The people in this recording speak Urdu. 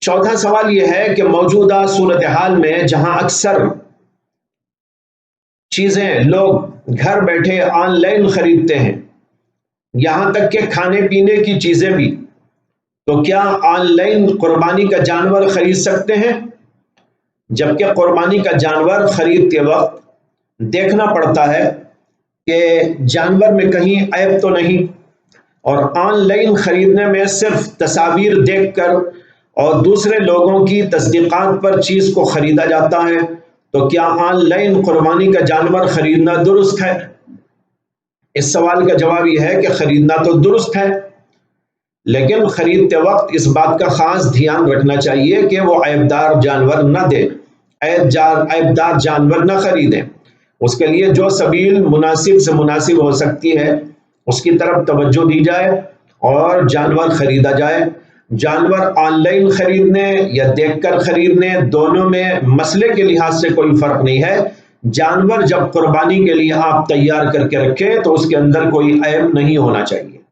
چوتھا سوال یہ ہے کہ موجودہ صورتحال میں جہاں اکثر چیزیں لوگ گھر بیٹھے آن لائن خریدتے ہیں، یہاں تک کہ کھانے پینے کی چیزیں بھی، تو کیا آن لائن قربانی کا جانور خرید سکتے ہیں؟ جبکہ قربانی کا جانور خریدتے وقت دیکھنا پڑتا ہے کہ جانور میں کہیں عیب تو نہیں، اور آن لائن خریدنے میں صرف تصاویر دیکھ کر اور دوسرے لوگوں کی تصدیقات پر چیز کو خریدا جاتا ہے، تو کیا آن لائن قربانی کا جانور خریدنا درست ہے؟ اس سوال کا جواب یہ ہے کہ خریدنا تو درست ہے، لیکن خریدتے وقت اس بات کا خاص دھیان رکھنا چاہیے کہ وہ عیبدار جانور نہ دیں، عیبدار جانور نہ خریدیں۔ اس کے لیے جو سبیل مناسب سے مناسب ہو سکتی ہے اس کی طرف توجہ دی جائے اور جانور خریدا جائے۔ جانور آن لائن خریدنے یا دیکھ کر خریدنے دونوں میں مسئلے کے لحاظ سے کوئی فرق نہیں ہے۔ جانور جب قربانی کے لیے آپ تیار کر کے رکھیں تو اس کے اندر کوئی عیب نہیں ہونا چاہیے۔